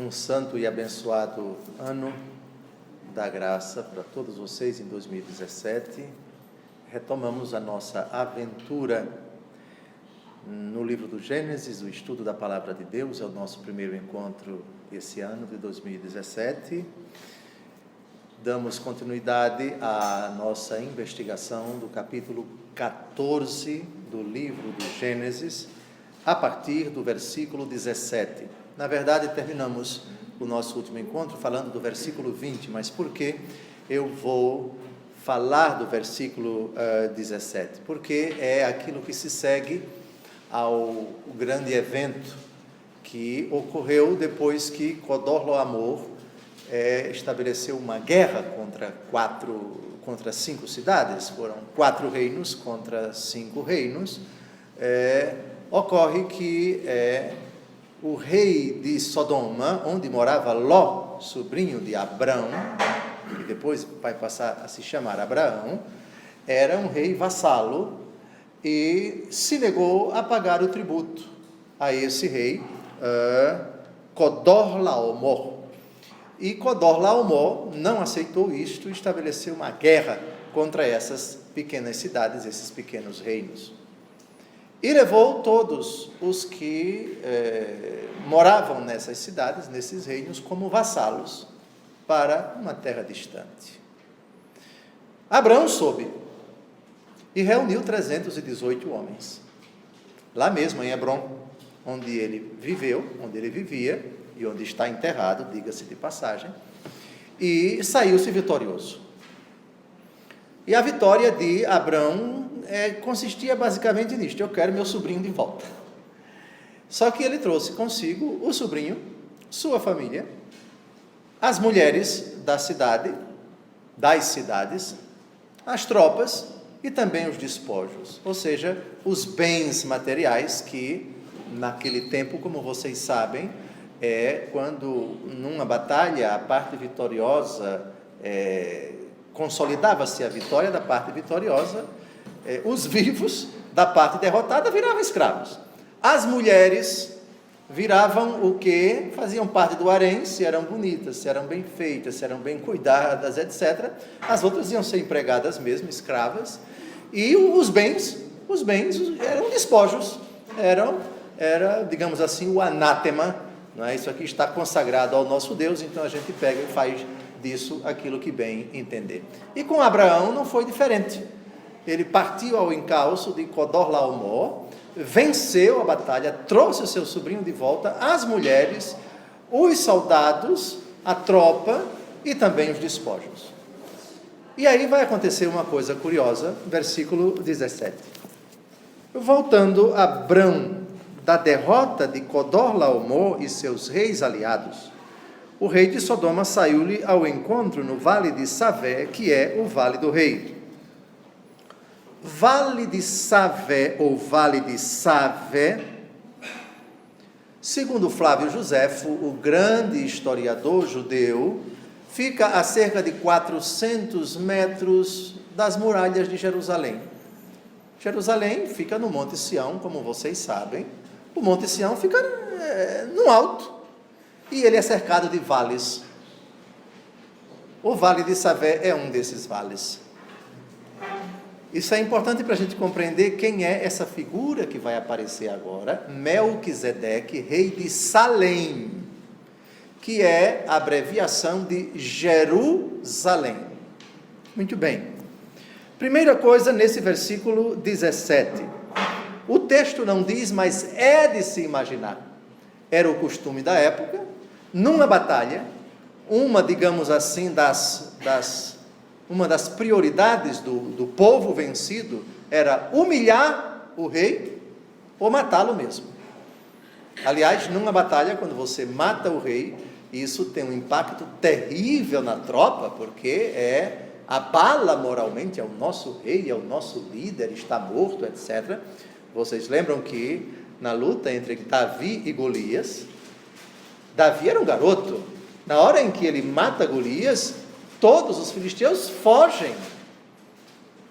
Um santo e abençoado ano da graça para todos vocês em 2017. Retomamos a nossa aventura no livro do Gênesis, o estudo da Palavra de Deus. É o nosso primeiro encontro esse ano de 2017. Damos continuidade à nossa investigação do capítulo 14 do livro do Gênesis, a partir do versículo 17. Na verdade, terminamos o nosso último encontro falando do versículo 20, mas por que eu vou falar do versículo 17? Porque é aquilo que se segue ao grande evento que ocorreu depois que Codorlaomer estabeleceu uma guerra contra 5 cidades. Foram 4 reinos contra 5 reinos. Ocorre que o rei de Sodoma, onde morava Ló, sobrinho de Abrão, que depois vai passar a se chamar Abraão, era um rei vassalo e se negou a pagar o tributo a esse rei, Codorlaomer. E Codorlaomer não aceitou isto e estabeleceu uma guerra contra essas pequenas cidades, esses pequenos reinos. E levou todos os que moravam nessas cidades, nesses reinos, como vassalos para uma terra distante. Abraão soube e reuniu 318 homens, lá mesmo em Hebrom, onde ele viveu, onde ele vivia e onde está enterrado, diga-se de passagem, e saiu-se vitorioso. E a vitória de Abraão consistia basicamente nisto: eu quero meu sobrinho de volta. Só que ele trouxe consigo o sobrinho, sua família, as mulheres das cidades, as tropas e também os despojos, ou seja, os bens materiais que, naquele tempo, como vocês sabem, quando numa batalha a parte vitoriosa consolidava-se a vitória da parte vitoriosa, os vivos da parte derrotada viravam escravos. As mulheres viravam o que? Faziam parte do harém, se eram bonitas, se eram bem feitas, se eram bem cuidadas, etc. As outras iam ser empregadas mesmo, escravas. E os bens eram despojos, era, digamos assim, o anátema. Não é? Isso aqui está consagrado ao nosso Deus, então a gente pega e faz disso aquilo que bem entender. E com Abraão não foi diferente. Ele partiu ao encalço de Codorlaomer, venceu a batalha, trouxe o seu sobrinho de volta, as mulheres, os soldados, a tropa e também os despojos. E aí vai acontecer uma coisa curiosa, versículo 17. Voltando Abrão da derrota de Codorlaomer e seus reis aliados, o rei de Sodoma saiu-lhe ao encontro no vale de Savé, que é o vale do rei. Vale de Savé, ou vale de Savé, segundo Flávio Joséfo, o grande historiador judeu, fica a cerca de 400 metros das muralhas de Jerusalém. Jerusalém fica no Monte Sião, como vocês sabem. O Monte Sião fica no alto e ele é cercado de vales. O Vale de Savé é um desses vales. Isso é importante para a gente compreender quem é essa figura que vai aparecer agora, Melquisedeque, rei de Salém, que é a abreviação de Jerusalém. Muito bem. Primeira coisa nesse versículo 17. O texto não diz, mas é de se imaginar. Era o costume da época, numa batalha, digamos assim, uma das prioridades do povo vencido era humilhar o rei ou matá-lo mesmo. Aliás, numa batalha, quando você mata o rei, isso tem um impacto terrível na tropa, porque abala moralmente, é o nosso rei, é o nosso líder, está morto, etc. Vocês lembram que na luta entre Davi e Golias, Davi era um garoto. Na hora em que ele mata Golias, todos os filisteus fogem,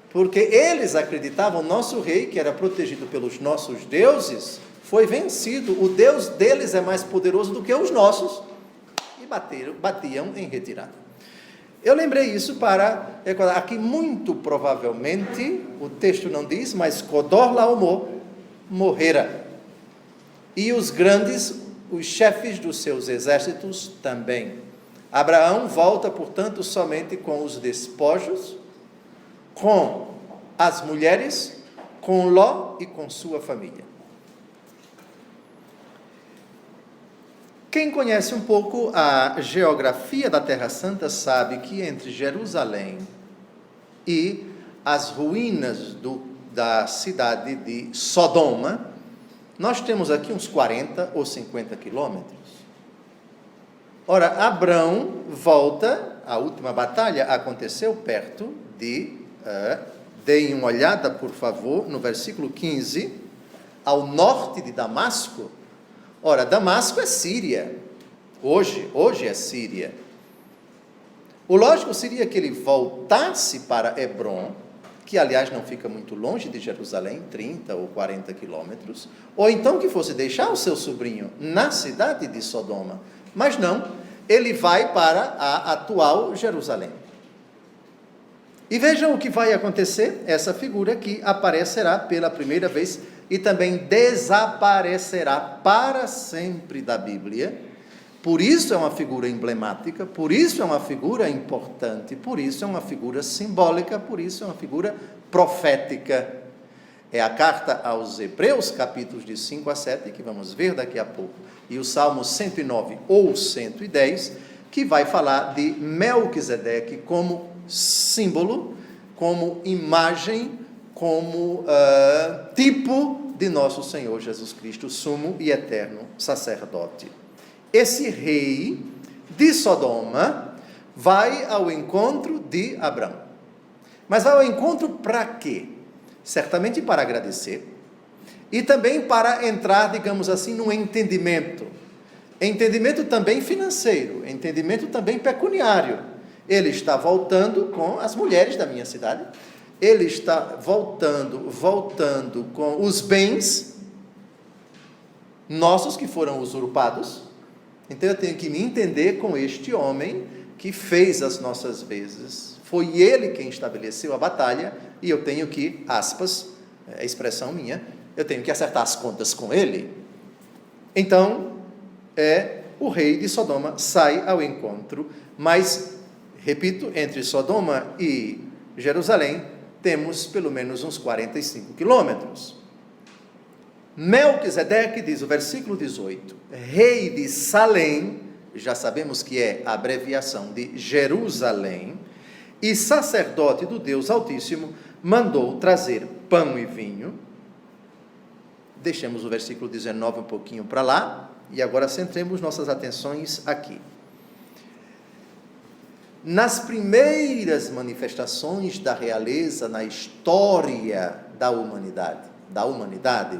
porque eles acreditavam, nosso rei, que era protegido pelos nossos deuses, foi vencido, o Deus deles é mais poderoso do que os nossos, batiam em retirada. Eu lembrei isso para recordar, aqui muito provavelmente, o texto não diz, mas Codorlaomer morrera. E os grandes, os chefes dos seus exércitos também. Abraão volta, portanto, somente com os despojos, com as mulheres, com Ló e com sua família. Quem conhece um pouco a geografia da Terra Santa sabe que entre Jerusalém e as ruínas da cidade de Sodoma, nós temos aqui uns 40 ou 50 quilômetros. Ora, Abrão volta, a última batalha aconteceu perto de, deem uma olhada, por favor, no versículo 15, ao norte de Damasco. Ora, Damasco é Síria, hoje é Síria. O lógico seria que ele voltasse para Hebrom, que aliás não fica muito longe de Jerusalém, 30 ou 40 quilômetros, ou então que fosse deixar o seu sobrinho na cidade de Sodoma, mas não, ele vai para a atual Jerusalém. E vejam o que vai acontecer, essa figura que aparecerá pela primeira vez e também desaparecerá para sempre da Bíblia. Por isso é uma figura emblemática, por isso é uma figura importante, por isso é uma figura simbólica, por isso é uma figura profética. É a carta aos Hebreus, capítulos de 5 a 7, que vamos ver daqui a pouco, e o Salmo 109 ou 110, que vai falar de Melquisedeque como símbolo, como imagem, como tipo de nosso Senhor Jesus Cristo, sumo e eterno sacerdote. Esse rei de Sodoma vai ao encontro de Abrão. Mas vai ao encontro para quê? Certamente para agradecer e também para entrar, digamos assim, num entendimento. Entendimento também financeiro, entendimento também pecuniário. Ele está voltando com as mulheres da minha cidade, ele está voltando com os bens nossos que foram usurpados. Então eu tenho que me entender com este homem que fez as nossas vezes. Foi ele quem estabeleceu a batalha e eu tenho que, aspas, é a expressão minha, eu tenho que acertar as contas com ele. Então, o rei de Sodoma sai ao encontro, mas, repito, entre Sodoma e Jerusalém, temos pelo menos uns 45 quilômetros. Melquisedeque, diz o versículo 18, rei de Salém, já sabemos que é a abreviação de Jerusalém, e sacerdote do Deus Altíssimo, mandou trazer pão e vinho. Deixemos o versículo 19 um pouquinho para lá, e agora centremos nossas atenções aqui. Nas primeiras manifestações da realeza na história da humanidade,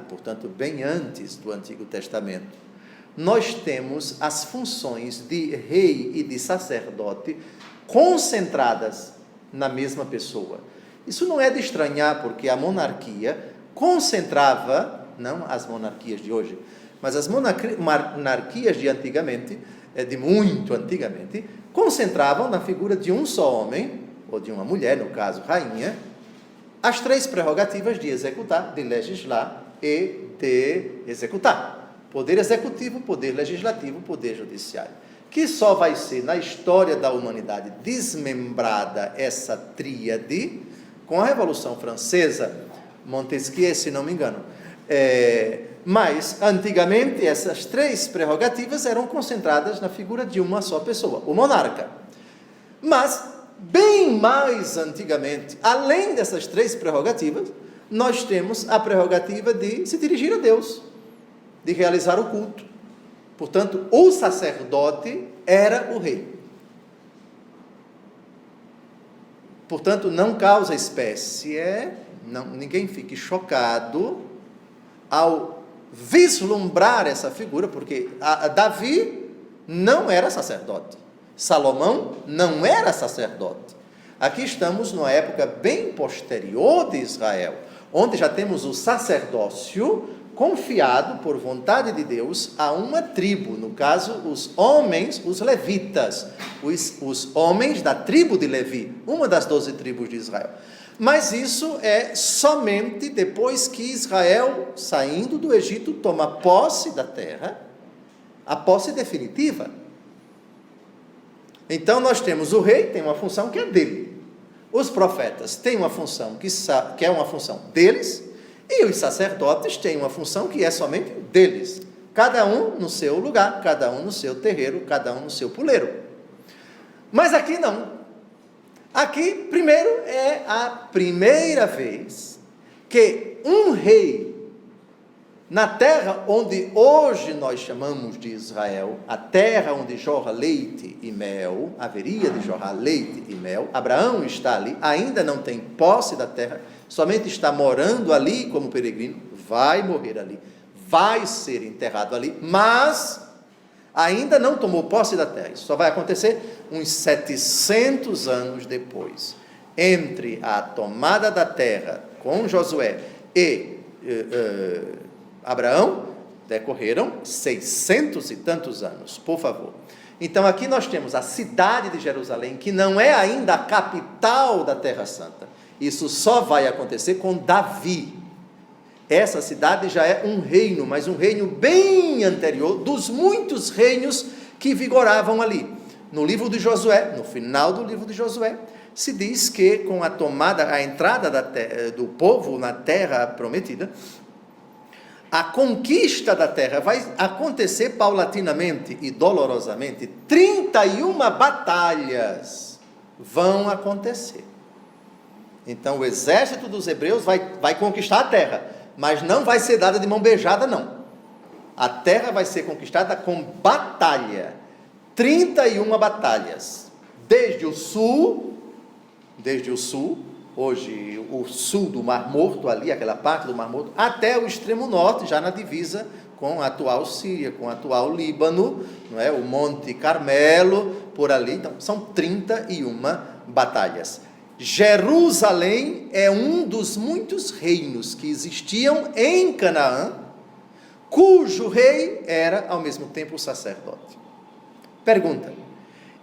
portanto, bem antes do Antigo Testamento, nós temos as funções de rei e de sacerdote concentradas na mesma pessoa. Isso não é de estranhar, porque a monarquia concentrava, não as monarquias de hoje, mas as monarquias de antigamente, de muito antigamente, concentravam na figura de um só homem, ou de uma mulher, no caso, rainha, as três prerrogativas de executar, de legislar e de executar. Poder executivo, poder legislativo, poder judiciário. Que só vai ser, na história da humanidade, desmembrada essa tríade com a Revolução Francesa, Montesquieu, se não me engano. Mas, antigamente, essas três prerrogativas eram concentradas na figura de uma só pessoa, o monarca. Mas, bem mais antigamente, além dessas três prerrogativas, nós temos a prerrogativa de se dirigir a Deus, de realizar o culto. Portanto, o sacerdote era o rei. Portanto, não causa espécie, ninguém fique chocado ao vislumbrar essa figura, porque Davi não era sacerdote, Salomão não era sacerdote. Aqui estamos numa época bem posterior de Israel, onde já temos o sacerdócio confiado por vontade de Deus a uma tribo, no caso, os homens, os levitas, os homens da tribo de Levi, uma das 12 tribos de Israel. Mas isso é somente depois que Israel, saindo do Egito, toma posse da terra, a posse definitiva. Então nós temos o rei, tem uma função que é dele. Os profetas têm uma função que é uma função deles, e os sacerdotes têm uma função que é somente deles. Cada um no seu lugar, cada um no seu terreiro, cada um no seu puleiro. Mas aqui não. Aqui, primeiro, é a primeira vez que um rei, na terra onde hoje nós chamamos de Israel, a terra onde jorra leite e mel, haveria de jorrar leite e mel, Abraão está ali, ainda não tem posse da terra, somente está morando ali como peregrino, vai morrer ali, vai ser enterrado ali, mas ainda não tomou posse da terra. Isso só vai acontecer uns 700 anos depois. Entre a tomada da terra com Josué e Abraão, decorreram 600 e tantos anos, por favor. Então aqui nós temos a cidade de Jerusalém, que não é ainda a capital da Terra Santa. Isso só vai acontecer com Davi. Essa cidade já é um reino, mas um reino bem anterior dos muitos reinos que vigoravam ali. No livro de Josué, no final do livro de Josué, se diz que com a tomada, a entrada do povo na terra prometida, a conquista da terra vai acontecer paulatinamente e dolorosamente. 31 batalhas vão acontecer. Então o exército dos hebreus vai conquistar a terra, mas não vai ser dada de mão beijada, não. A terra vai ser conquistada com batalha. 31 batalhas. Desde o sul, hoje o sul do Mar Morto, ali, aquela parte do Mar Morto, até o extremo norte, já na divisa com a atual Síria, com o atual Líbano, não é? O Monte Carmelo, por ali. Então, são 31 batalhas. Jerusalém é um dos muitos reinos que existiam em Canaã, cujo rei era, ao mesmo tempo, o sacerdote. Pergunta: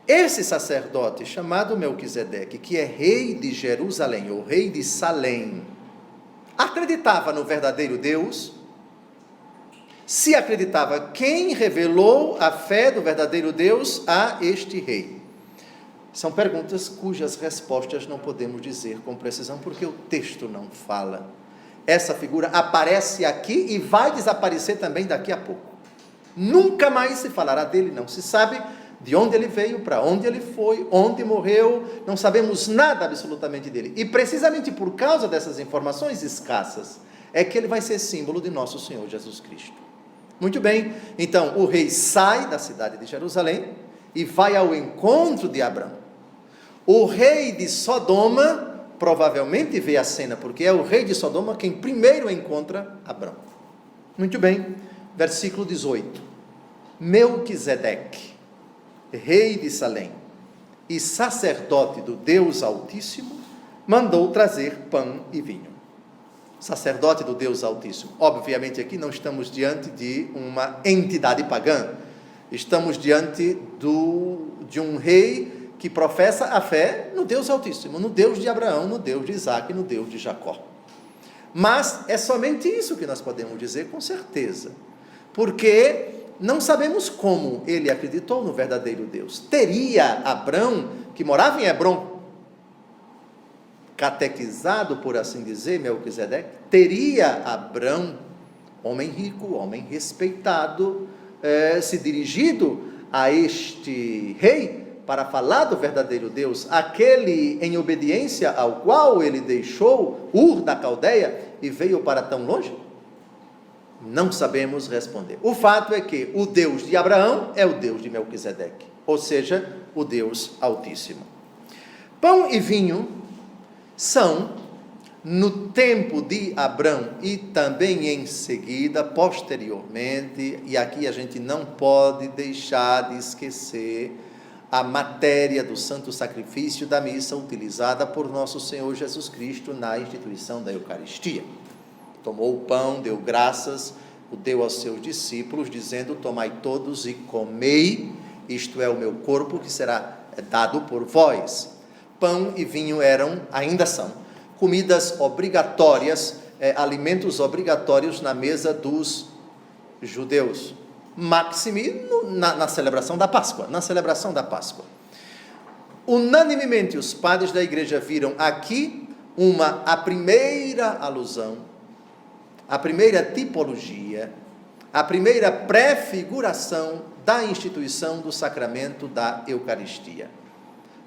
esse sacerdote chamado Melquisedeque, que é rei de Jerusalém, ou rei de Salém, acreditava no verdadeiro Deus? Se acreditava, quem revelou a fé do verdadeiro Deus a este rei? São perguntas cujas respostas não podemos dizer com precisão, porque o texto não fala. Essa figura aparece aqui e vai desaparecer também daqui a pouco. Nunca mais se falará dele, não se sabe de onde ele veio, para onde ele foi, onde morreu, não sabemos nada absolutamente dele. E precisamente por causa dessas informações escassas, é que ele vai ser símbolo de nosso Senhor Jesus Cristo. Muito bem, então o rei sai da cidade de Jerusalém e vai ao encontro de Abraão. O rei de Sodoma provavelmente vê a cena, porque é o rei de Sodoma quem primeiro encontra Abraão. Muito bem, versículo 18. Melquisedeque, rei de Salém e sacerdote do Deus Altíssimo, mandou trazer pão e vinho. Sacerdote do Deus Altíssimo. Obviamente aqui não estamos diante de uma entidade pagã, estamos diante de um rei que professa a fé no Deus Altíssimo, no Deus de Abraão, no Deus de Isaac, no Deus de Jacó. Mas é somente isso que nós podemos dizer com certeza, porque não sabemos como ele acreditou no verdadeiro Deus. Teria Abrão, que morava em Hebrom, catequizado, por assim dizer, Melquisedeque, teria Abrão, homem rico, homem respeitado, se dirigido a este rei para falar do verdadeiro Deus, aquele em obediência ao qual ele deixou Ur da Caldeia e veio para tão longe? Não sabemos responder. O fato é que o Deus de Abraão é o Deus de Melquisedeque, ou seja, o Deus Altíssimo. Pão e vinho são, no tempo de Abrão e também em seguida, posteriormente, e aqui a gente não pode deixar de esquecer a matéria do santo sacrifício da missa utilizada por nosso Senhor Jesus Cristo na instituição da Eucaristia. Tomou o pão, deu graças o deu aos seus discípulos, dizendo: tomai todos e comei, isto é o meu corpo que será dado por vós. Pão e vinho ainda são, comidas obrigatórias, alimentos obrigatórios na mesa dos judeus, maxime na celebração da Páscoa, Unanimemente os padres da igreja viram aqui a primeira alusão, a primeira tipologia, a primeira prefiguração da instituição do sacramento da Eucaristia.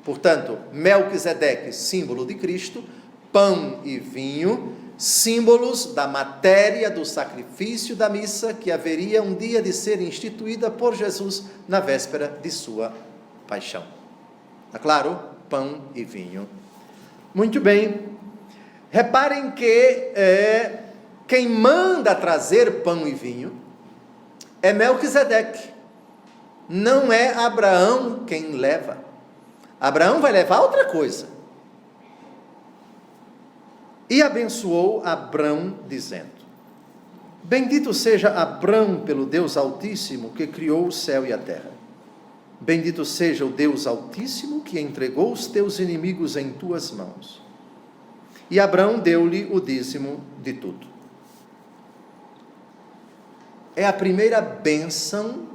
Portanto, Melquisedeque, símbolo de Cristo, pão e vinho, símbolos da matéria do sacrifício da missa que haveria um dia de ser instituída por Jesus na véspera de sua paixão. Está claro? Pão e vinho. Muito bem. Reparem que quem manda trazer pão e vinho é Melquisedeque. Não é Abraão quem leva. Abraão vai levar outra coisa. E abençoou Abrão, dizendo: bendito seja Abrão pelo Deus Altíssimo, que criou o céu e a terra. Bendito seja o Deus Altíssimo, que entregou os teus inimigos em tuas mãos. E Abrão deu-lhe o dízimo de tudo. É a primeira bênção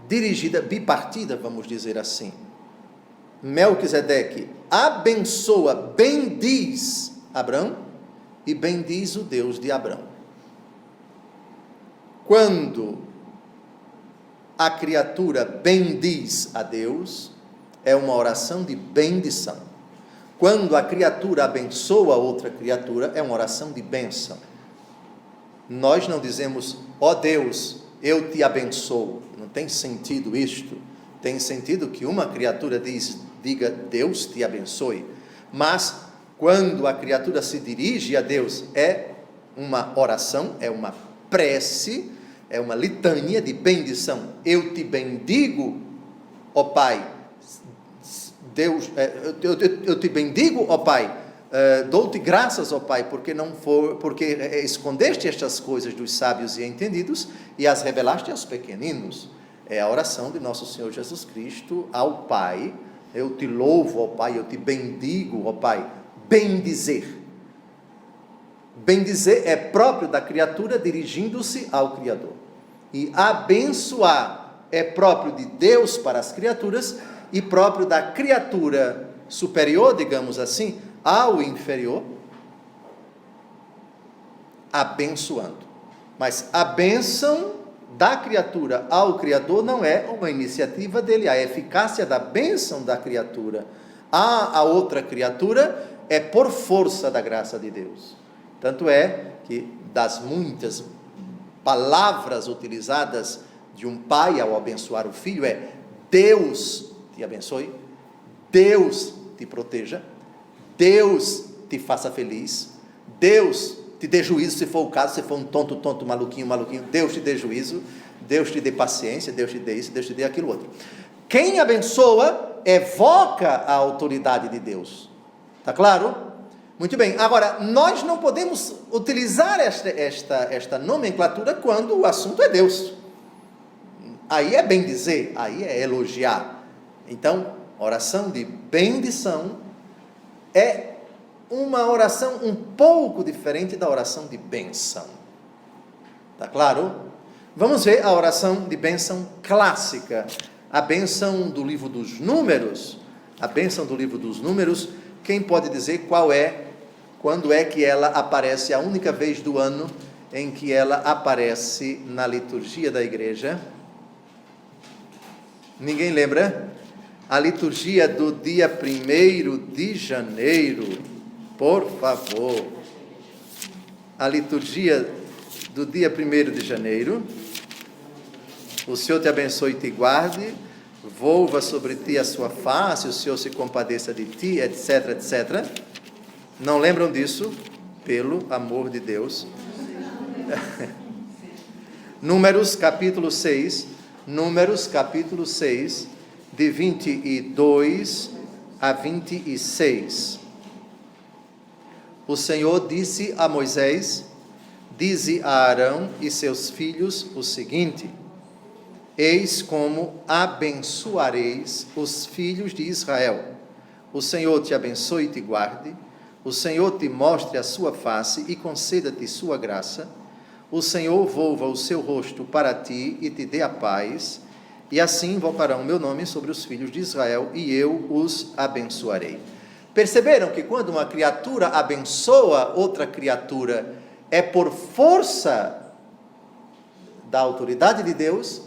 dirigida, bipartida, vamos dizer assim. Melquisedeque abençoa, bendiz Abrão e bendiz o Deus de Abrão. Quando a criatura bendiz a Deus, é uma oração de bendição. Quando a criatura abençoa outra criatura, é uma oração de bênção. Nós não dizemos: ó Deus, eu te abençoo. Não tem sentido isto. Tem sentido que uma criatura diga: Deus te abençoe. Mas, quando a criatura se dirige a Deus, é uma oração, é uma prece, é uma litania de bendição. Eu te bendigo, ó Pai. Deus, eu te bendigo, ó Pai. Dou-te graças, ó Pai, porque escondeste estas coisas dos sábios e entendidos e as revelaste aos pequeninos. É a oração de nosso Senhor Jesus Cristo ao Pai. Eu te louvo, ó Pai, eu te bendigo, ó Pai. Bendizer. Bendizer é próprio da criatura dirigindo-se ao Criador. E abençoar é próprio de Deus para as criaturas e próprio da criatura superior, digamos assim, ao inferior, abençoando. Mas a bênção da criatura ao Criador não é uma iniciativa dele. A eficácia da bênção da criatura a outra criatura é por força da graça de Deus. Tanto é que das muitas palavras utilizadas de um pai ao abençoar o filho é: Deus te abençoe, Deus te proteja, Deus te faça feliz, Deus te dê juízo, se for o caso, se for um tonto, maluquinho, Deus te dê juízo, Deus te dê paciência, Deus te dê isso, Deus te dê aquilo outro. Quem abençoa evoca a autoridade de Deus. Está claro? Muito bem. Agora, nós não podemos utilizar esta nomenclatura quando o assunto é Deus. Aí é bem dizer, aí é elogiar. Então, oração de bendição é uma oração um pouco diferente da oração de bênção. Está claro? Vamos ver a oração de bênção clássica, a bênção do livro dos Números. A bênção do livro dos Números, quem pode dizer quando é que ela aparece, a única vez do ano em que ela aparece na liturgia da igreja? Ninguém lembra? A liturgia do dia 1º de janeiro, por favor. A liturgia do dia 1º de janeiro. O Senhor te abençoe e te guarde, volva sobre ti a sua face, o Senhor se compadeça de ti, etc, etc. Não lembram disso? Pelo amor de Deus. Números capítulo 6, de 22 a 26. O Senhor disse a Moisés: dize a Arão e seus filhos o seguinte: eis como abençoareis os filhos de Israel. O Senhor te abençoe e te guarde. O Senhor te mostre a sua face e conceda-te sua graça. O Senhor volva o seu rosto para ti e te dê a paz. E assim invocarão o meu nome sobre os filhos de Israel, e eu os abençoarei. Perceberam que quando uma criatura abençoa outra criatura, é por força da autoridade de Deus?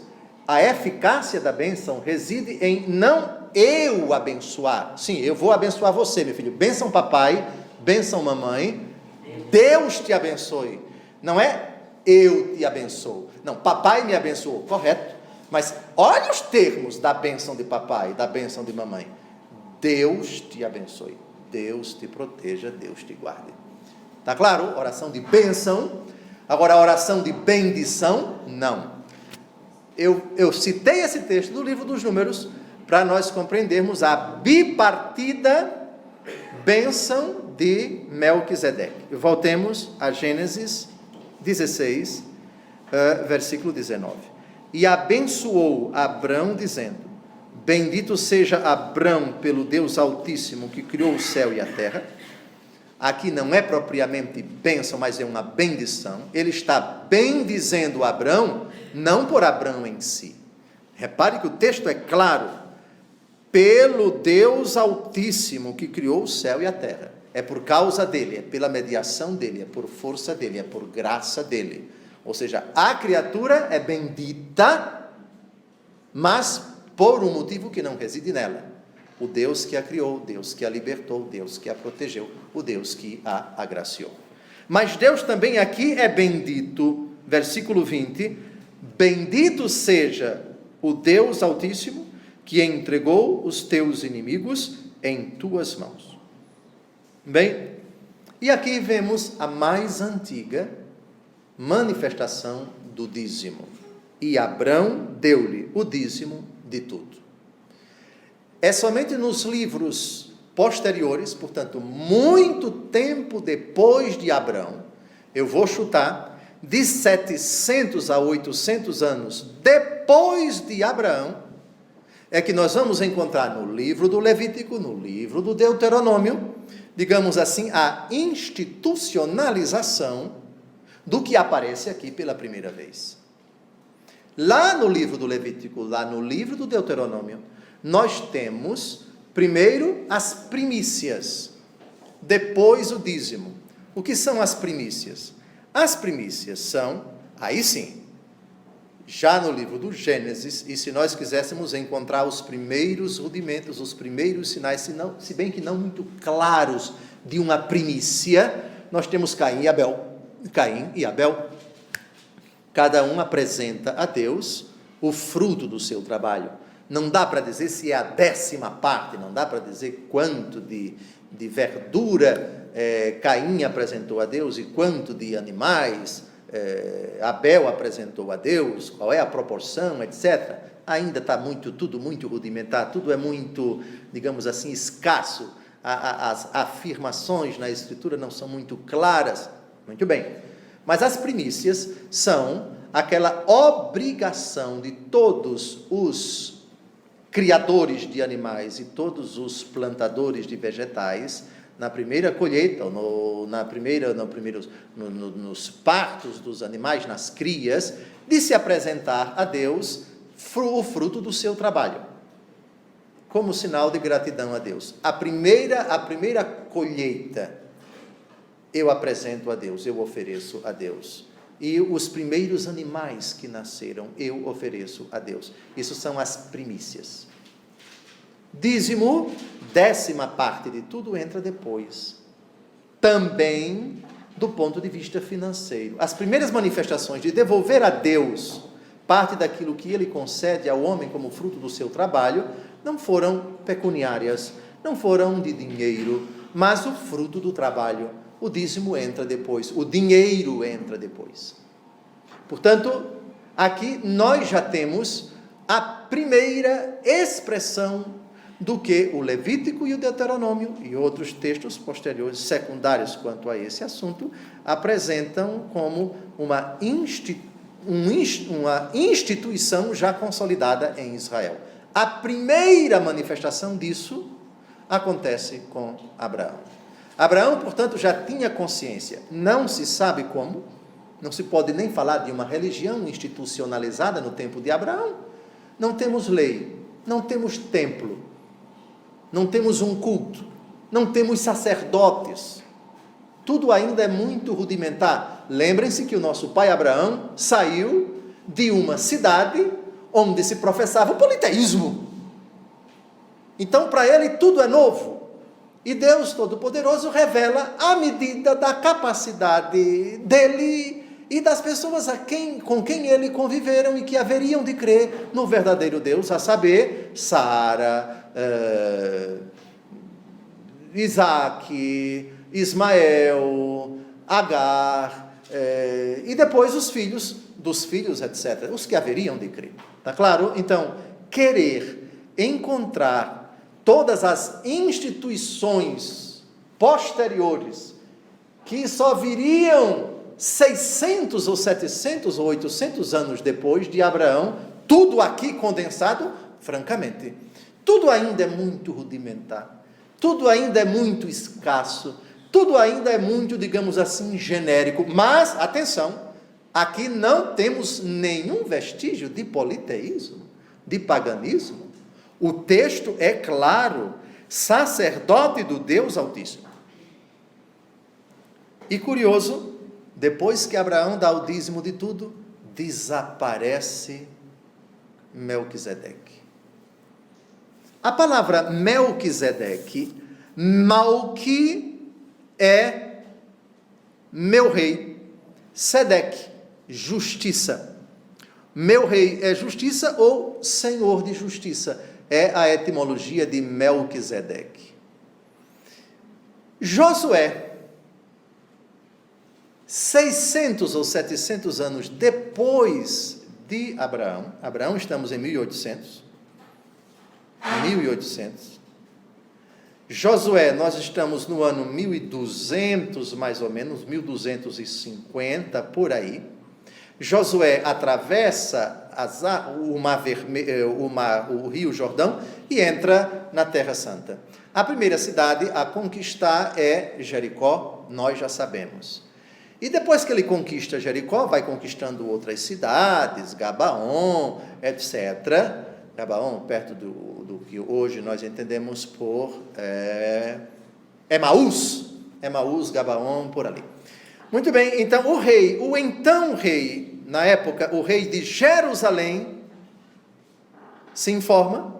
A eficácia da bênção reside em não eu abençoar. Sim, eu vou abençoar você, meu filho. Bênção papai, bênção mamãe, Deus te abençoe. Não é eu te abençoo. Não, papai me abençoou, correto. Mas olha os termos da bênção de papai, da bênção de mamãe. Deus te abençoe, Deus te proteja, Deus te guarde. Está claro? Oração de bênção. Agora a oração de bendição, não. Eu citei esse texto do livro dos Números para nós compreendermos a bipartida bênção de Melquisedeque. Voltemos a Gênesis 16, versículo 19. E abençoou Abrão, dizendo: bendito seja Abrão pelo Deus Altíssimo que criou o céu e a terra. Aqui não é propriamente bênção, mas é uma bendição. Ele está bendizendo Abrão, não por Abrão em si. Repare que o texto é claro: pelo Deus Altíssimo que criou o céu e a terra. É por causa dele, é pela mediação dele, é por força dele, é por graça dele. Ou seja, a criatura é bendita, mas por um motivo que não reside nela. O Deus que a criou, o Deus que a libertou, o Deus que a protegeu, o Deus que a agraciou. Mas Deus também aqui é bendito, versículo 20: bendito seja o Deus Altíssimo que entregou os teus inimigos em tuas mãos. Bem, e aqui vemos a mais antiga manifestação do dízimo. E Abrão deu-lhe o dízimo de tudo. É somente nos livros posteriores, portanto, muito tempo depois de Abrão, eu vou chutar, de 700 a 800 anos depois de Abraão, é que nós vamos encontrar no livro do Levítico, no livro do Deuteronômio, digamos assim, a institucionalização do que aparece aqui pela primeira vez. Lá no livro do Levítico, lá no livro do Deuteronômio, nós temos, primeiro, as primícias, depois o dízimo. O que são as primícias? As primícias são, aí sim, já no livro do Gênesis, e se nós quiséssemos encontrar os primeiros rudimentos, os primeiros sinais, se bem que não muito claros, de uma primícia, nós temos Caim e Abel. Caim e Abel, cada um apresenta a Deus o fruto do seu trabalho. Não dá para dizer se é a 10ª parte, não dá para dizer quanto de verdura Caim apresentou a Deus e quanto de animais Abel apresentou a Deus, qual é a proporção, etc. Ainda está tudo muito rudimentar, tudo é muito, digamos assim, escasso. As afirmações na Escritura não são muito claras. Muito bem. Mas as primícias são aquela obrigação de todos os criadores de animais e todos os plantadores de vegetais, na primeira colheita, ou nos partos dos animais, nas crias, de se apresentar a Deus o fruto do seu trabalho, como sinal de gratidão a Deus. A primeira colheita, eu apresento a Deus, eu ofereço a Deus. E os primeiros animais que nasceram, eu ofereço a Deus. Isso são as primícias. Dízimo, 10ª parte de tudo, entra depois. Também do ponto de vista financeiro. As primeiras manifestações de devolver a Deus parte daquilo que Ele concede ao homem como fruto do seu trabalho, não foram pecuniárias, não foram de dinheiro, mas o fruto do trabalho. O dízimo entra depois, o dinheiro entra depois. Portanto, aqui nós já temos a primeira expressão do que o Levítico e o Deuteronômio e outros textos posteriores, secundários quanto a esse assunto, apresentam como uma instituição já consolidada em Israel. A primeira manifestação disso acontece com Abraão. Abraão, portanto, já tinha consciência. Não se sabe como, não se pode nem falar de uma religião institucionalizada no tempo de Abraão. Não temos lei, não temos templo, não temos um culto, não temos sacerdotes. Tudo ainda é muito rudimentar. Lembrem-se que o nosso pai Abraão saiu de uma cidade onde se professava o politeísmo. Então, para ele, tudo é novo. E Deus Todo-Poderoso revela a medida da capacidade dele e das pessoas com quem ele conviveram e que haveriam de crer no verdadeiro Deus, a saber, Sara, Isaac, Ismael, Agar, e depois os filhos dos filhos, etc., os que haveriam de crer. Está claro? Então, querer encontrar todas as instituições posteriores que só viriam 600 ou 700 ou 800 anos depois de Abraão, tudo aqui condensado, francamente, tudo ainda é muito rudimentar, tudo ainda é muito escasso, tudo ainda é muito, digamos assim, genérico. Mas, atenção, aqui não temos nenhum vestígio de politeísmo, de paganismo. O texto é claro, sacerdote do Deus Altíssimo. E curioso, depois que Abraão dá o dízimo de tudo, desaparece Melquisedeque. A palavra Melquisedeque, Malqui é meu rei, Sedeque, justiça. Meu rei é justiça ou senhor de justiça. É a etimologia de Melquisedeque. Josué, 600 ou 700 anos depois de Abraão, estamos em 1800, Josué, nós estamos no ano 1200, mais ou menos, 1250, por aí. Josué atravessa o Rio Jordão e entra na Terra Santa. A primeira cidade a conquistar é Jericó, nós já sabemos. E depois que ele conquista Jericó, vai conquistando outras cidades, Gabaon, etc. Gabaon, perto do que hoje nós entendemos por Emaús, Gabaon, por ali. Muito bem, então o então rei, na época, o rei de Jerusalém, se informa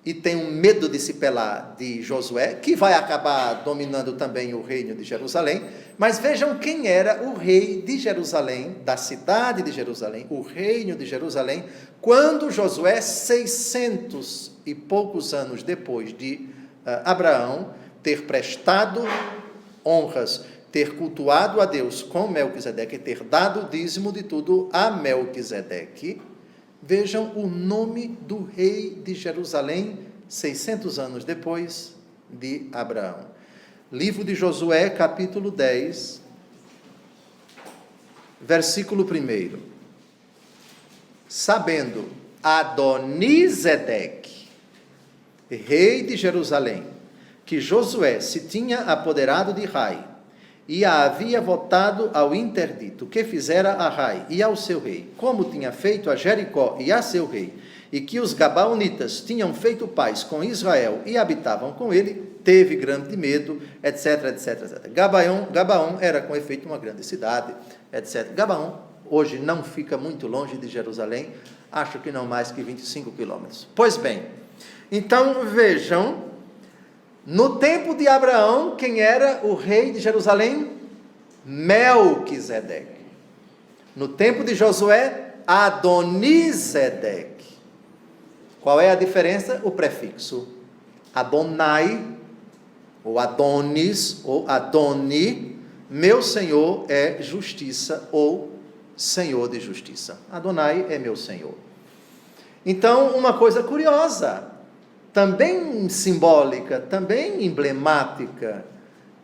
e tem um medo de se pelar de Josué, que vai acabar dominando também o reino de Jerusalém. Mas vejam quem era o rei de Jerusalém, da cidade de Jerusalém, o reino de Jerusalém, quando Josué, 600 e poucos anos depois de Abraão, ter prestado honras, ter cultuado a Deus com Melquisedeque, ter dado o dízimo de tudo a Melquisedeque. Vejam o nome do rei de Jerusalém, 600 anos depois de Abraão. Livro de Josué, capítulo 10, versículo 1. Sabendo Adonisedeque, rei de Jerusalém, que Josué se tinha apoderado de Rai, e a havia votado ao interdito, que fizera a Rai e ao seu rei, como tinha feito a Jericó e a seu rei, e que os Gabaonitas tinham feito paz com Israel e habitavam com ele, teve grande medo, etc, etc, etc. Gabaon era com efeito uma grande cidade, etc. Gabaon hoje não fica muito longe de Jerusalém, acho que não mais que 25 quilômetros. Pois bem, então vejam, no tempo de Abraão, quem era o rei de Jerusalém? Melquisedeque. No tempo de Josué, Adonisedeque. Qual é a diferença? O prefixo. Adonai, ou Adonis, ou Adoni, meu Senhor é justiça, ou Senhor de justiça. Adonai é meu Senhor. Então, uma coisa curiosa, também simbólica, também emblemática,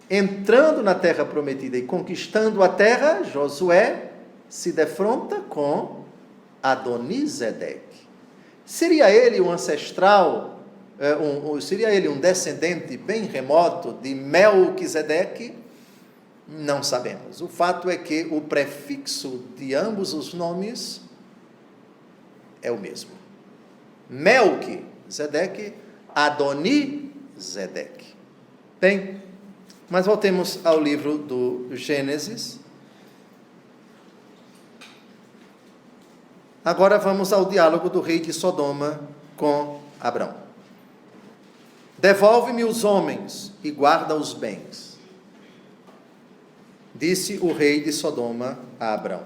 entrando na terra prometida e conquistando a terra, Josué se defronta com Adonizedeque. Seria ele um ancestral, seria ele um descendente bem remoto de Melquisedeque? Não sabemos. O fato é que o prefixo de ambos os nomes é o mesmo. Melquisedeque, Adonizedeque. Bem, mas voltemos ao livro do Gênesis. Agora vamos ao diálogo do rei de Sodoma com Abrão. Devolve-me os homens e guarda os bens, disse o rei de Sodoma a Abrão.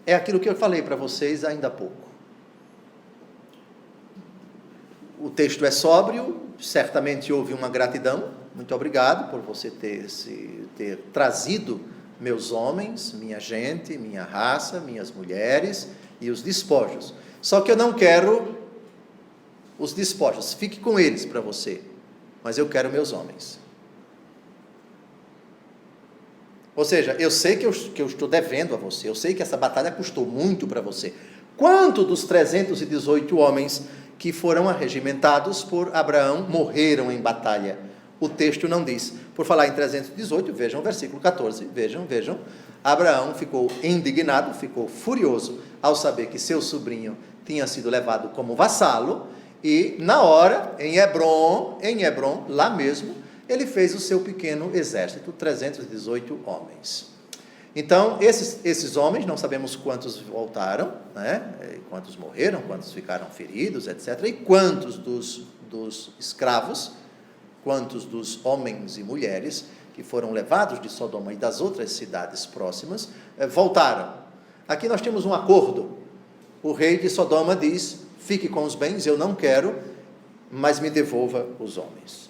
É aquilo que eu falei para vocês ainda há pouco. O texto é sóbrio, certamente houve uma gratidão. Muito obrigado por você ter trazido meus homens, minha gente, minha raça, minhas mulheres e os despojos. Só que eu não quero os despojos, fique com eles para você, mas eu quero meus homens. Ou seja, eu sei que eu estou devendo a você, eu sei que essa batalha custou muito para você. Quanto dos 318 homens que foram arregimentados por Abraão morreram em batalha? O texto não diz. Por falar em 318, vejam o versículo 14, vejam. Abraão ficou indignado, ficou furioso ao saber que seu sobrinho tinha sido levado como vassalo, e na hora, em Hebrom, lá mesmo, ele fez o seu pequeno exército, 318 homens. Então, esses homens, não sabemos quantos voltaram, né? Quantos morreram, quantos ficaram feridos, etc. E quantos dos escravos, quantos dos homens e mulheres que foram levados de Sodoma e das outras cidades próximas, voltaram. Aqui nós temos um acordo. O rei de Sodoma diz: fique com os bens, eu não quero, mas me devolva os homens.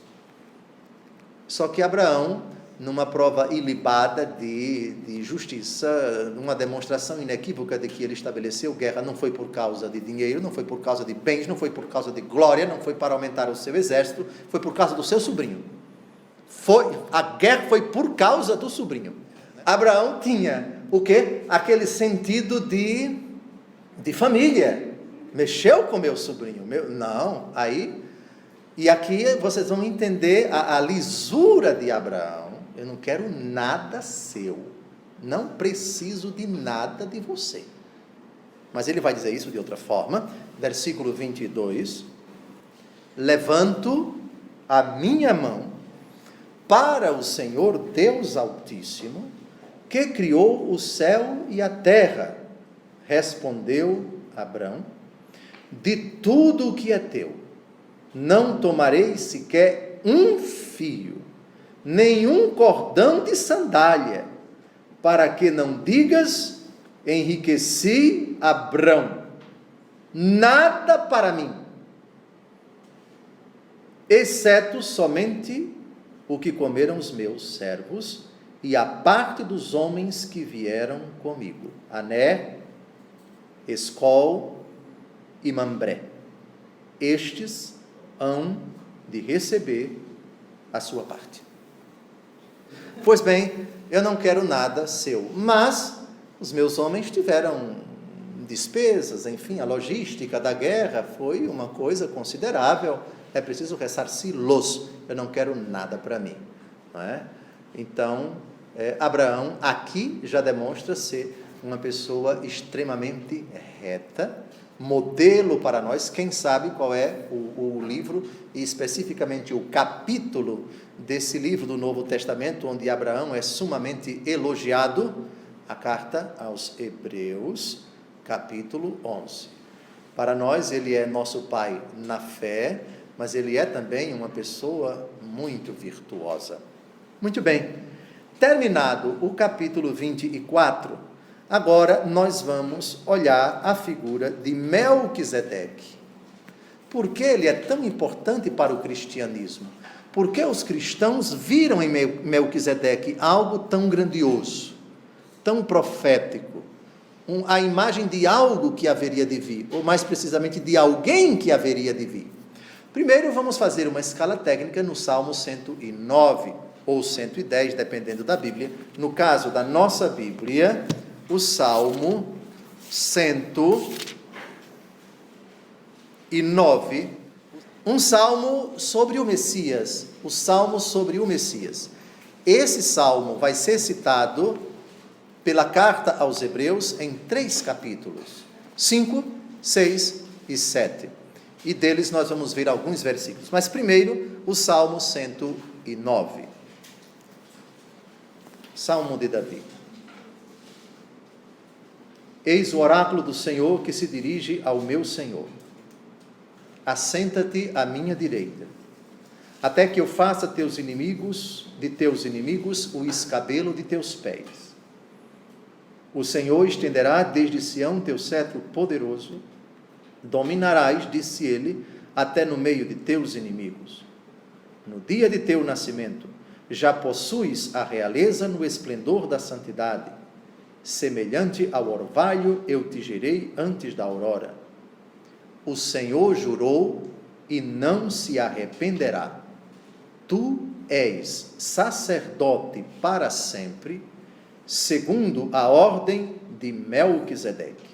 Só que Abraão, numa prova ilibada de justiça, numa demonstração inequívoca de que ele estabeleceu guerra, não foi por causa de dinheiro, não foi por causa de bens, não foi por causa de glória, não foi para aumentar o seu exército, foi por causa do seu sobrinho. A guerra foi por causa do sobrinho. Abraão tinha o quê? Aquele sentido de família. Mexeu com meu sobrinho? Não, aí... E aqui vocês vão entender a lisura de Abraão. Eu não quero nada seu, não preciso de nada de você. Mas ele vai dizer isso de outra forma, versículo 22, levanto a minha mão para o Senhor Deus Altíssimo, que criou o céu e a terra. Respondeu Abrão, de tudo o que é teu, não tomarei sequer um fio, nenhum cordão de sandália, para que não digas, enriqueci Abrão, nada para mim, exceto somente o que comeram os meus servos, e a parte dos homens que vieram comigo, Ané, Escol e Mambré. Estes hão de receber a sua parte. Pois bem, eu não quero nada seu, mas os meus homens tiveram despesas, enfim, a logística da guerra foi uma coisa considerável, é preciso ressarci-los, eu não quero nada para mim, não é? Então, Abraão aqui já demonstra ser uma pessoa extremamente reta, modelo para nós. Quem sabe qual é o livro, e especificamente o capítulo desse livro do Novo Testamento, onde Abraão é sumamente elogiado? A carta aos Hebreus, capítulo 11. Para nós, ele é nosso pai na fé, mas ele é também uma pessoa muito virtuosa. Muito bem, terminado o capítulo 24, agora nós vamos olhar a figura de Melquisedeque. Por que ele é tão importante para o cristianismo? Porque os cristãos viram em Melquisedeque algo tão grandioso, tão profético, a imagem de algo que haveria de vir, ou mais precisamente de alguém que haveria de vir. Primeiro vamos fazer uma escala técnica no Salmo 109 ou 110, dependendo da Bíblia. No caso da nossa Bíblia, o Salmo 109, um salmo sobre o Messias, o salmo sobre o Messias. Esse salmo vai ser citado pela carta aos Hebreus em 3 capítulos, 5, 6 e 7. E deles nós vamos ver alguns versículos. Mas primeiro, o Salmo 109. Salmo de Davi. Eis o oráculo do Senhor que se dirige ao meu Senhor. Assenta-te à minha direita, até que eu faça de teus inimigos o escabelo de teus pés. O Senhor estenderá desde Sião teu cetro poderoso, dominarás, disse ele, até no meio de teus inimigos. No dia de teu nascimento, já possuis a realeza no esplendor da santidade. Semelhante ao orvalho, eu te gerei antes da aurora. O Senhor jurou e não se arrependerá. Tu és sacerdote para sempre, segundo a ordem de Melquisedeque.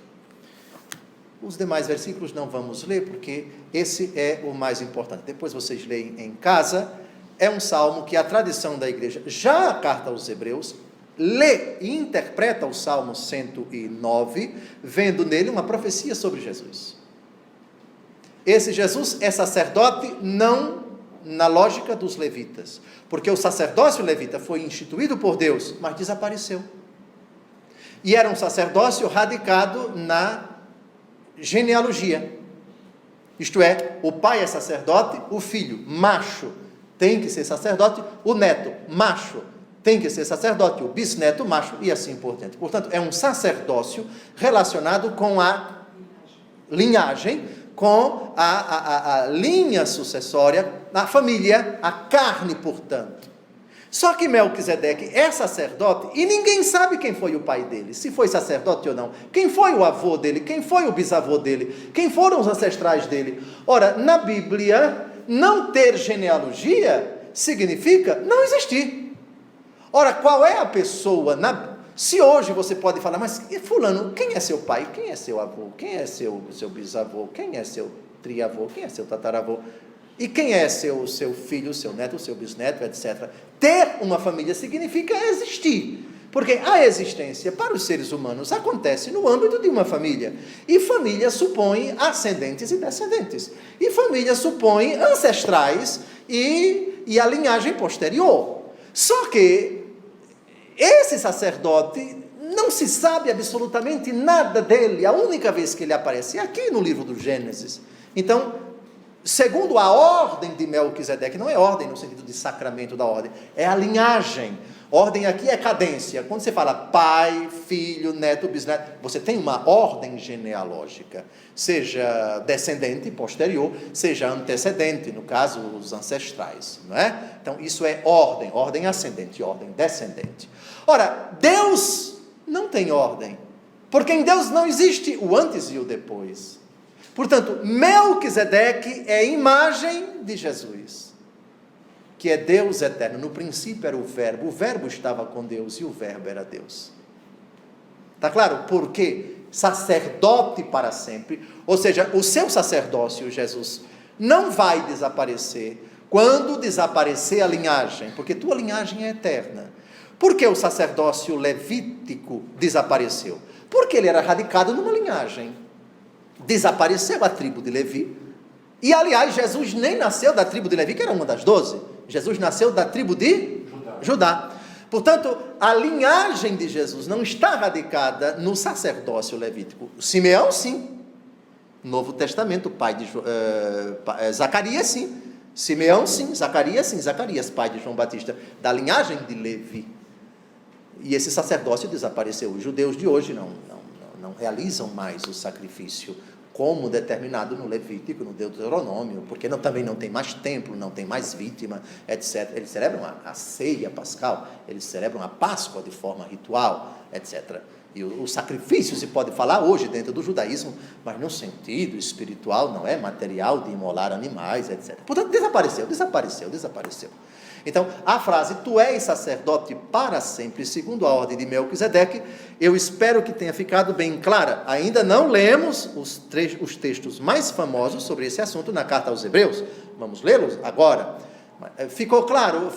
Os demais versículos não vamos ler, porque esse é o mais importante. Depois vocês leem em casa. É um salmo que a tradição da igreja, já a carta aos Hebreus, lê e interpreta o Salmo 109, vendo nele uma profecia sobre Jesus. Esse Jesus é sacerdote não na lógica dos levitas, porque o sacerdócio levita foi instituído por Deus, mas desapareceu. E era um sacerdócio radicado na genealogia. Isto é, o pai é sacerdote, o filho, macho, tem que ser sacerdote, o neto, macho, tem que ser sacerdote, o bisneto, macho, e assim por diante. Portanto, é um sacerdócio relacionado com a linhagem, com a linha sucessória, a família, a carne, portanto. Só que Melquisedeque é sacerdote e ninguém sabe quem foi o pai dele, se foi sacerdote ou não, quem foi o avô dele, quem foi o bisavô dele, quem foram os ancestrais dele. Ora, na Bíblia, não ter genealogia significa não existir. Ora, qual é a pessoa, se hoje você pode falar, mas fulano, quem é seu pai, quem é seu avô, quem é seu bisavô, quem é seu triavô, quem é seu tataravô, e quem é seu filho, seu neto, seu bisneto, etc. Ter uma família significa existir, porque a existência para os seres humanos acontece no âmbito de uma família, e família supõe ascendentes e descendentes, e família supõe ancestrais e a linhagem posterior. Só que esse sacerdote, não se sabe absolutamente nada dele, a única vez que ele aparece é aqui no livro do Gênesis. Então, segundo a ordem de Melquisedeque, não é ordem no sentido de sacramento da ordem, é a linhagem. Ordem aqui é cadência. Quando você fala pai, filho, neto, bisneto, você tem uma ordem genealógica, seja descendente, posterior, seja antecedente, no caso, os ancestrais, não é? Então, isso é ordem ascendente, ordem descendente. Ora, Deus não tem ordem, porque em Deus não existe o antes e o depois. Portanto, Melquisedeque é imagem de Jesus, que é Deus eterno. No princípio era o verbo estava com Deus e o verbo era Deus. Está claro? Porque sacerdote para sempre, ou seja, o seu sacerdócio, Jesus, não vai desaparecer quando desaparecer a linhagem, porque tua linhagem é eterna. Por que o sacerdócio levítico desapareceu? Porque ele era radicado numa linhagem. Desapareceu a tribo de Levi, e aliás, Jesus nem nasceu da tribo de Levi, que era uma das 12, Jesus nasceu da tribo de Judá. Portanto, a linhagem de Jesus não está radicada no sacerdócio levítico. Simeão, sim. Novo Testamento, pai de Zacarias, sim. Simeão, sim. Zacarias, sim. Zacarias, pai de João Batista, da linhagem de Levi. E esse sacerdócio desapareceu. Os judeus de hoje não realizam mais o sacrifício como determinado no Levítico, no Deuteronômio, porque também não tem mais templo, não tem mais vítima, etc. Eles celebram a ceia pascal, eles celebram a Páscoa de forma ritual, etc. E o sacrifício se pode falar hoje dentro do judaísmo, mas no sentido espiritual, não é material de imolar animais, etc. Portanto, desapareceu. Então, a frase, tu és sacerdote para sempre, segundo a ordem de Melquisedeque, eu espero que tenha ficado bem clara. Ainda não lemos os textos mais famosos sobre esse assunto na carta aos Hebreus. Vamos lê-los agora. Ficou claro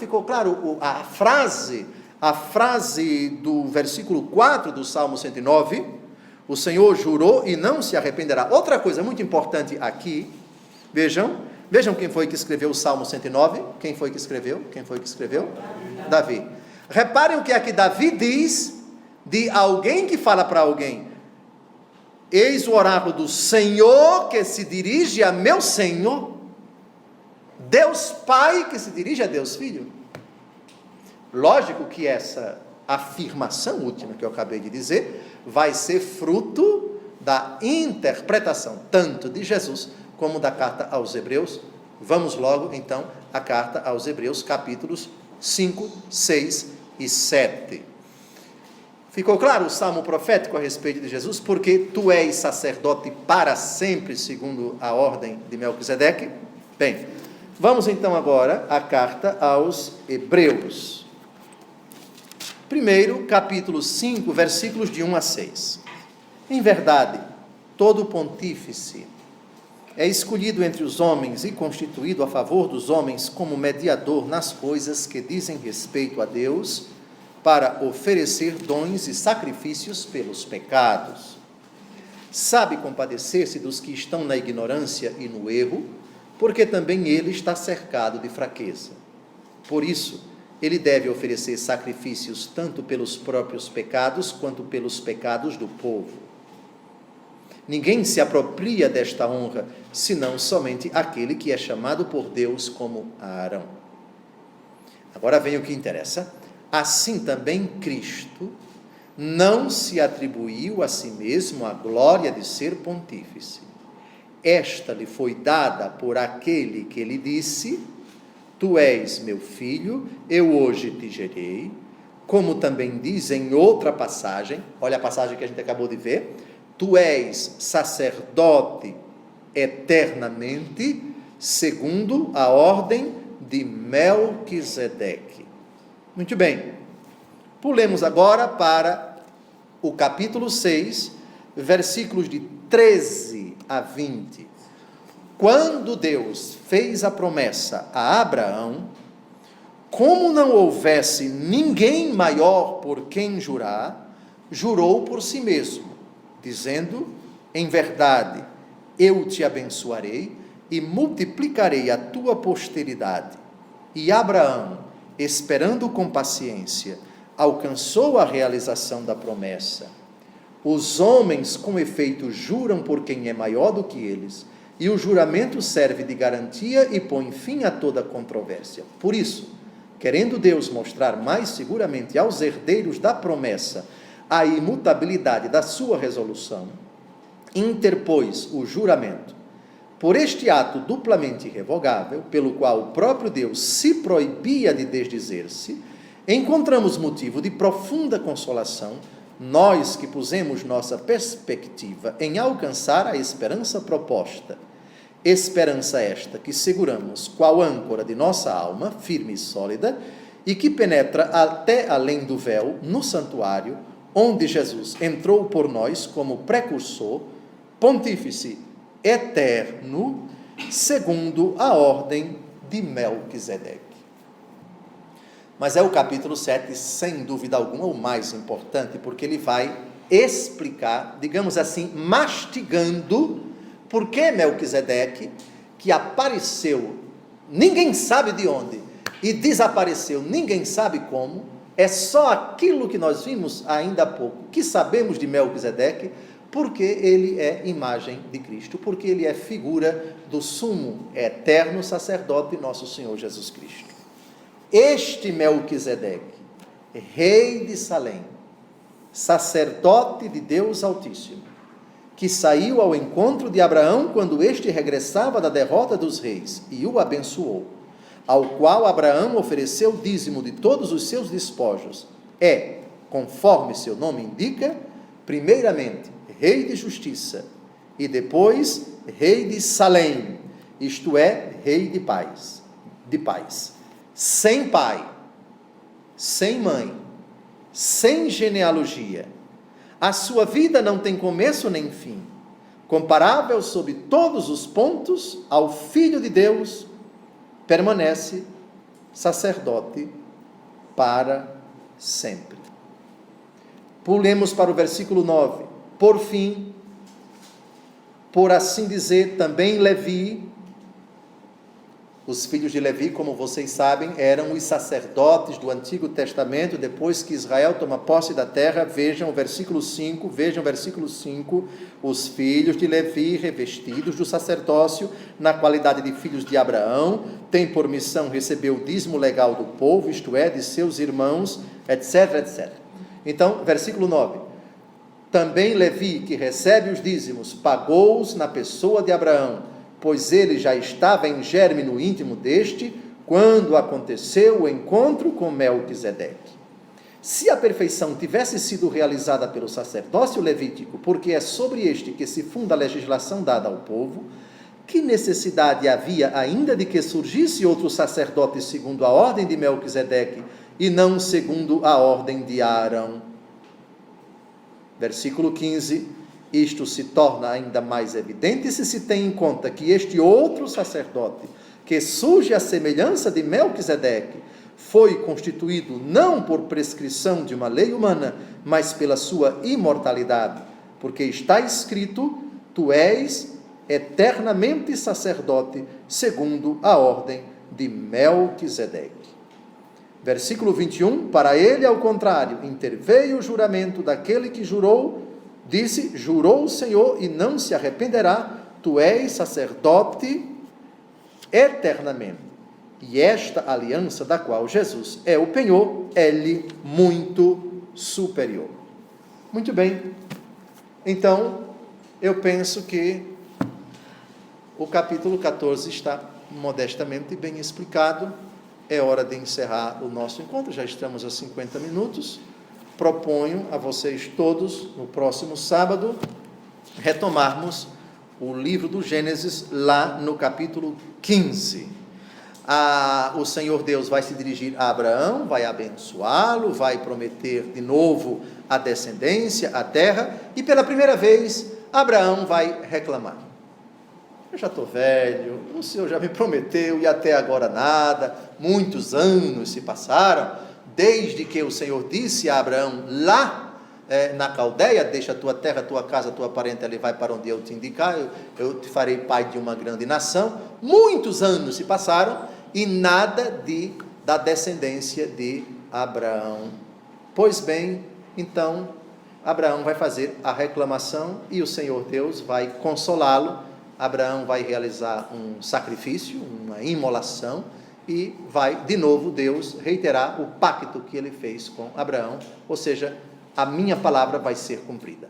a frase do versículo 4 do Salmo 109, o Senhor jurou e não se arrependerá. Outra coisa muito importante aqui, vejam quem foi que escreveu o Salmo 109, quem foi que escreveu? Davi. Reparem o que aqui Davi diz de alguém que fala para alguém, eis o oráculo do Senhor que se dirige a meu Senhor, Deus Pai que se dirige a Deus Filho. Lógico que essa afirmação última que eu acabei de dizer vai ser fruto da interpretação tanto de Jesus como da carta aos Hebreus. Vamos logo então à carta aos Hebreus, capítulos 5, 6 e 7. Ficou claro o salmo profético a respeito de Jesus? Porque tu és sacerdote para sempre, segundo a ordem de Melquisedeque? Bem, vamos então agora à carta aos Hebreus. Primeiro, capítulo 5, versículos de 1 a 6. Em verdade, todo pontífice é escolhido entre os homens e constituído a favor dos homens como mediador nas coisas que dizem respeito a Deus, para oferecer dons e sacrifícios pelos pecados. Sabe compadecer-se dos que estão na ignorância e no erro, porque também ele está cercado de fraqueza. Por isso, ele deve oferecer sacrifícios tanto pelos próprios pecados, quanto pelos pecados do povo. Ninguém se apropria desta honra, senão somente aquele que é chamado por Deus como Arão. Agora vem o que interessa. Assim também Cristo não se atribuiu a si mesmo a glória de ser pontífice. Esta lhe foi dada por aquele que lhe disse, tu és meu filho, eu hoje te gerei, como também diz em outra passagem, olha a passagem que a gente acabou de ver, tu és sacerdote eternamente, segundo a ordem de Melquisedeque. Muito bem, pulemos agora para o capítulo 6, versículos de 13 a 20. Quando Deus fez a promessa a Abraão, como não houvesse ninguém maior por quem jurar, jurou por si mesmo, dizendo, em verdade, eu te abençoarei e multiplicarei a tua posteridade. E Abraão, esperando com paciência, alcançou a realização da promessa. Os homens, com efeito, juram por quem é maior do que eles, e o juramento serve de garantia e põe fim a toda controvérsia. Por isso, querendo Deus mostrar mais seguramente aos herdeiros da promessa a imutabilidade da sua resolução, interpôs o juramento. Por este ato duplamente irrevogável, pelo qual o próprio Deus se proibia de desdizer-se, encontramos motivo de profunda consolação, nós que pusemos nossa perspectiva em alcançar a esperança proposta. Esperança esta que seguramos qual âncora de nossa alma, firme e sólida, e que penetra até além do véu, no santuário, onde Jesus entrou por nós como precursor, pontífice eterno, segundo a ordem de Melquisedeque. Mas é o capítulo 7, sem dúvida alguma, o mais importante, porque ele vai explicar, digamos assim, mastigando, por que Melquisedeque, que apareceu, ninguém sabe de onde, e desapareceu, ninguém sabe como, é só aquilo que nós vimos ainda há pouco, que sabemos de Melquisedeque, porque ele é imagem de Cristo, porque ele é figura do sumo eterno sacerdote nosso Senhor Jesus Cristo. Este Melquisedeque, rei de Salém, sacerdote de Deus Altíssimo, que saiu ao encontro de Abraão quando este regressava da derrota dos reis e o abençoou, ao qual Abraão ofereceu dízimo de todos os seus despojos, é, conforme seu nome indica, primeiramente rei de justiça e depois rei de Salém, isto é, rei de paz, sem pai, sem mãe, sem genealogia. A sua vida não tem começo nem fim, comparável sob todos os pontos ao Filho de Deus, permanece sacerdote para sempre. Pulemos para o versículo 9. Por fim, por assim dizer, também Levi, os filhos de Levi, como vocês sabem, eram os sacerdotes do Antigo Testamento. Depois que Israel toma posse da terra, vejam o versículo 5, os filhos de Levi, revestidos do sacerdócio, na qualidade de filhos de Abraão, têm por missão receber o dízimo legal do povo, isto é, de seus irmãos, etc, etc. Então, versículo 9, também Levi, que recebe os dízimos, pagou-os na pessoa de Abraão, pois ele já estava em germe no íntimo deste, quando aconteceu o encontro com Melquisedeque. Se a perfeição tivesse sido realizada pelo sacerdócio levítico, porque é sobre este que se funda a legislação dada ao povo, que necessidade havia ainda de que surgisse outro sacerdote segundo a ordem de Melquisedeque, e não segundo a ordem de Arão? Versículo 15, isto se torna ainda mais evidente se se tem em conta que este outro sacerdote, que surge à semelhança de Melquisedeque, foi constituído não por prescrição de uma lei humana, mas pela sua imortalidade, porque está escrito: tu és eternamente sacerdote, segundo a ordem de Melquisedeque. Versículo 21, para ele, ao contrário, interveio o juramento daquele que jurou, disse: jurou o Senhor e não se arrependerá, tu és sacerdote eternamente. E esta aliança da qual Jesus é o penhor, é-lhe muito superior. Muito bem, então, eu penso que o capítulo 14 está modestamente bem explicado. É hora de encerrar o nosso encontro, já estamos a 50 minutos. Proponho a vocês todos, no próximo sábado, retomarmos o livro do Gênesis, lá no capítulo 15. O Senhor Deus vai se dirigir a Abraão, vai abençoá-lo, vai prometer de novo a descendência, a terra, e pela primeira vez, Abraão vai reclamar. Eu já estou velho, o Senhor já me prometeu e até agora nada, muitos anos se passaram, desde que o Senhor disse a Abraão lá na Caldeia: deixa a tua terra, a tua casa, a tua parentela e vai para onde eu te indicar, eu te farei pai de uma grande nação. Muitos anos se passaram e nada da descendência de Abraão. Pois bem, então Abraão vai fazer a reclamação e o Senhor Deus vai consolá-lo. Abraão vai realizar um sacrifício, uma imolação, e vai, de novo, Deus reiterar o pacto que ele fez com Abraão, ou seja, a minha palavra vai ser cumprida.